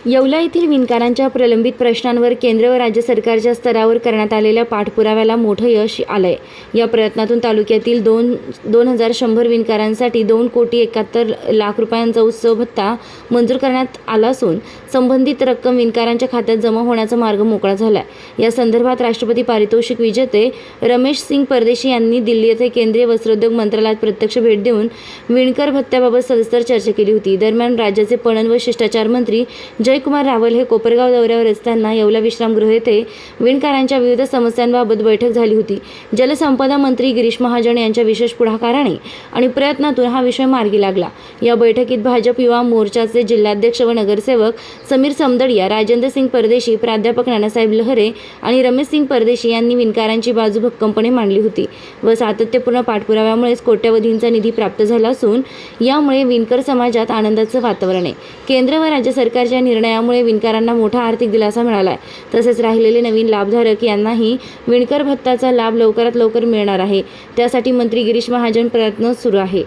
येवला येथील विणकरांच्या प्रलंबित प्रश्नांवर केंद्र व राज्य सरकारच्या स्तरावर करण्यात आलेल्या पाठपुराव्याला मोठं यश आलंय। या प्रयत्नातून तालुक्यातील 2100 विणकरांसाठी 2,71,00,000 रुपयांचा उत्सव भत्ता मंजूर करण्यात आला असून संबंधित रक्कम विणकरांच्या खात्यात जमा होण्याचा मार्ग मोकळा झालाय। या संदर्भात राष्ट्रपती पारितोषिक विजेते रमेश सिंग परदेशी यांनी दिल्ली येथे केंद्रीय वस्त्रोद्योग मंत्रालयात प्रत्यक्ष भेट देऊन विणकर भत्त्याबाबत सविस्तर चर्चा केली होती। दरम्यान राज्याचे पणन व शिष्टाचार मंत्री जयकुमार रावल हे कोपरगाव दौऱ्यावर असताना येवला विश्रामगृह येथे विणकरांच्या विविध समस्यांबाबत बैठक झाली होती। जलसंपदा मंत्री गिरीश महाजन यांच्या विशेष पुढाकाराने आणि प्रयत्नातून हा विषय मार्गी लागला। या बैठकीत भाजप युवा मोर्चाचे जिल्हाध्यक्ष व नगरसेवक समीर समदडिया, राजेंद्र सिंग परदेशी, प्राध्यापक नानासाहेब लहरे आणि रमेश सिंग परदेशी यांनी विणकरांची बाजू भक्कमपणे मांडली होती व सातत्यपूर्ण पाठपुराव्यामुळेच कोट्यवधींचा निधी प्राप्त झाला असून यामुळे विणकर समाजात आनंदाचं वातावरण आहे। केंद्र व राज्य सरकारच्या निर्णयामुळे विणकरांना मोठा आर्थिक दिलासा मिळाला आहे। तसेच राहिलेले नवीन लाभधारक यांनाही विणकर भत्ताचा लाभ लवकरात लवकर मिळणार आहे। त्यासाठी मंत्री गिरीश महाजन प्रयत्न सुरू आहे।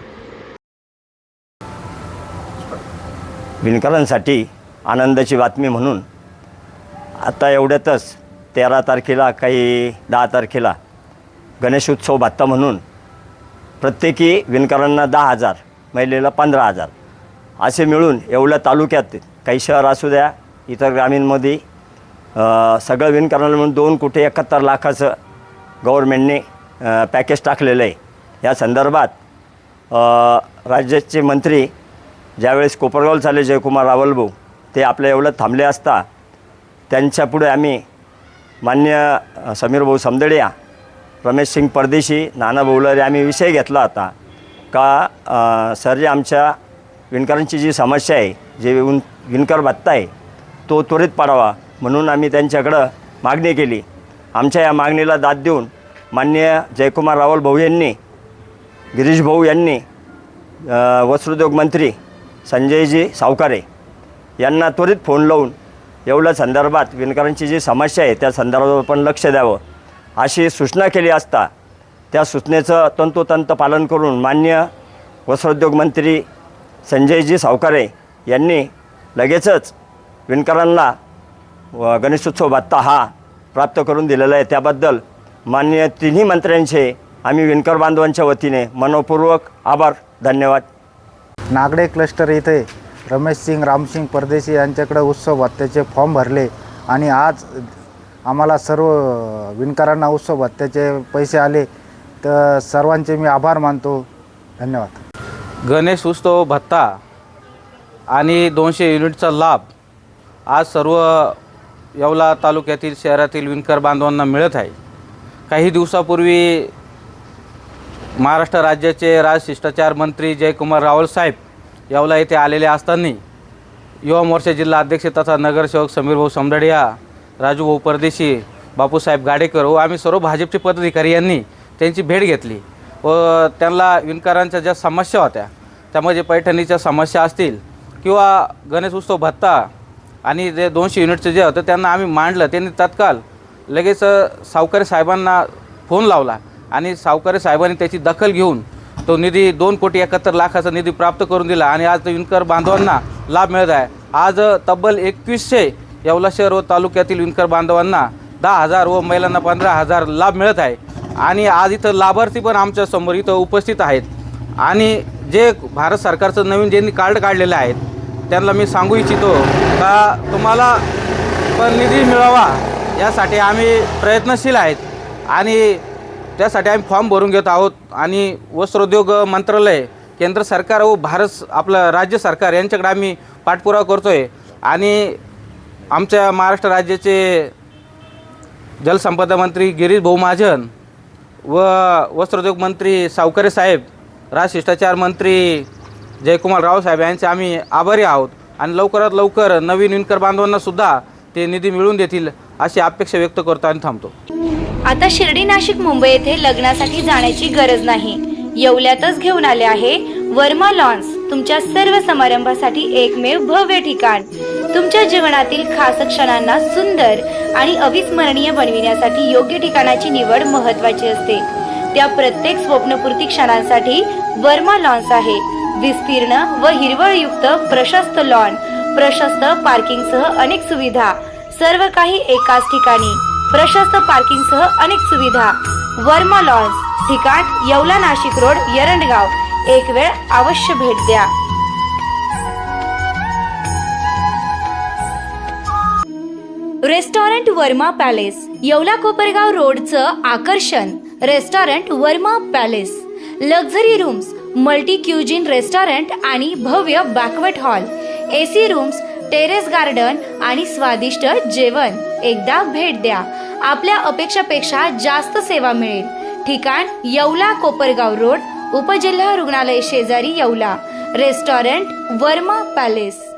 विणकरांसाठी आनंदाची बातमी म्हणून आता एवढ्यातच 13 तारखेला काही 10 तारखेला गणेश उत्सव भत्ता म्हणून प्रत्येकी विणकरांना 10,000, महिलेला 15,000 असे मिळून येवला तालुक्यात काही शहर असू द्या इतर ग्रामीणमध्ये सगळं विणकरांना म्हणून 2,71,00,000 गव्हर्मेंटने पॅकेज टाकलेलं आहे। या संदर्भात राज्याचे मंत्री ज्यावेळेस कोपरगाव झाले जयकुमार रावल भाऊ ते आपल्या येवल्यात थांबले असता त्यांच्यापुढे आम्ही मान्य समीर भाऊ समदडिया, रमेश सिंग परदेशी, नाना लहरे आम्ही विषय घेतला होता का सर जे आमच्या विणकरांची जी समस्या आहे, जे विणकर भत्ता आहे तो त्वरित पाडावा म्हणून आम्ही त्यांच्याकडं मागणी केली। आमच्या या मागणीला दाद देऊन माननीय जयकुमार रावल भाऊ यांनी, गिरीश भाऊ यांनी वस्त्रोद्योग मंत्री संजयजी सावकारे यांना त्वरित फोन लावून येवला संदर्भात विणकरांची जी समस्या आहे त्या संदर्भात पण लक्ष द्यावं अशी सूचना केली असता त्या सूचनेचं तंतोतंत पालन करून माननीय वस्त्रोद्योग मंत्री संजयजी सावकारे यांनी लगेचच विणकरांना गणेशोत्सव भत्ता हा प्राप्त करून दिलेला आहे। त्याबद्दल माननीय तिन्ही मंत्र्यांचे आम्ही विणकर बांधवांच्या वतीने मनपूर्वक आभार, धन्यवाद। नागडे क्लस्टर येथे रमेश सिंग, रामसिंग परदेशी यांच्याकडे उत्सव भत्त्याचे फॉर्म भरले आणि आज आम्हाला सर्व विणकरांना उत्सव भत्त्याचे पैसे आले, तर सर्वांचे मी आभार मानतो। धन्यवाद। गणेश उत्सव भत्ता आणि 200 युनिटचा लाभ आज सर्व येवला तालुक्यातील शहरातील विणकर बांधवांना मिळत आहे। काही दिवसापूर्वी महाराष्ट्र राज्याचे राजशिष्टाचार मंत्री जयकुमार रावल साहेब येवला येथे आलेले असताना युवा मोर्चा जिल्हा अध्यक्ष तथा नगरसेवक समीर भाऊ समदडिया, राजू भाऊ परदेशी, बापूसाहेब गाडेकर व आम्ही सर्व भाजपचे पदाधिकारी यांनी त्यांची भेट घेतली व त्यांना विणकरांच्या ज्या समस्या होत्या त्यामध्ये पैठणीच्या समस्या असतील किंवा गणेश उत्सव भत्ता आणि जे 200 युनिटचे जे होतं त्यांना आम्ही मांडलं। त्यांनी तत्काळ लगेच सावकारे साहेबांना फोन लावला आणि सावकारे साहेबांनी त्याची दखल घेऊन तो निधी 2,71,00,000 निधी प्राप्त करून दिला आणि आज विणकर बांधवांना लाभ मिळत आहे। आज तब्बल 2100 येवला शहर व तालुक्यातील विणकर बांधवांना 10,000 व महिलांना 15,000 लाभ मिळत आहे आणि आज इथं लाभार्थी पण आमच्या समोर इथं उपस्थित आहेत आणि जे भारत सरकारचं नवीन ज्यांनी कार्ड काढलेलं आहेत त्यांना मी सांगू इच्छितो का तुम्हाला पण निधी मिळावा यासाठी आम्ही प्रयत्नशील आहेत आणि त्यासाठी आम्ही फॉर्म भरून घेत आहोत आणि वस्त्रोद्योग मंत्रालय, केंद्र सरकार व आपलं राज्य सरकार यांच्याकडे आम्ही पाठपुरावा करतो आहे आणि आमच्या महाराष्ट्र राज्याचे जलसंपदा मंत्री गिरीश भाऊ महाजन व वस्त्रोद्योग मंत्री सावकारे साहेब, राजशिष्टाचार मंत्री जयकुमार राव साहेब यांचे आम्ही आभारी आहोत आणि लवकरात लवकर नवीन विणकर बांधवांनासुद्धा ते निधी मिळवून देतील अशी अपेक्षा व्यक्त करतो आणि थांबतो। आता शिर्डी, नाशिक, मुंबई येथे लग्नासाठी जाण्याची गरज नाही। येवल्यातच घेऊन आले आहे वर्मा लॉन्स, तुमच्या सर्व समारंभासाठी एकमेव भव्य ठिकाण। तुमच्या जीवनातील खास क्षणांना सुंदर आणि अविस्मरणीय बनविण्यासाठी योग्य ठिकाणाची निवड महत्त्वाची असते। त्या प्रत्येक स्वप्नपूर्ती क्षणांसाठी वर्मा लॉन्स आहे। विस्तीर्ण व हिरवळयुक्त प्रशस्त लॉन, प्रशस्त पार्किंगसह अनेक सुविधा, सर्व काही एकाच ठिकाणी, प्रशस्त पार्किंगसह अनेक सुविधा। वर्मा लॉन्स, ठिकाण येवला नाशिक रोड यरंडगाव। एक वेळ अवश्य भेट द्या। रेस्टॉरंट वर्मा पॅलेस, येवला कोपरगाव रोडचं आकर्षण। Restaurant Verma palace, luxury rooms, multi cuisine restaurant आणि भव्य banquet hall, AC rooms, terrace garden आणि स्वादिष्ट जेवण। एकदा भेट द्या, आपल्या अपेक्षापेक्षा जास्त सेवा मिळेल। ठिकाण येवला कोपरगाव रोड, उपजिल्हा रुग्णालय शेजारी येवला। Restaurant Verma palace.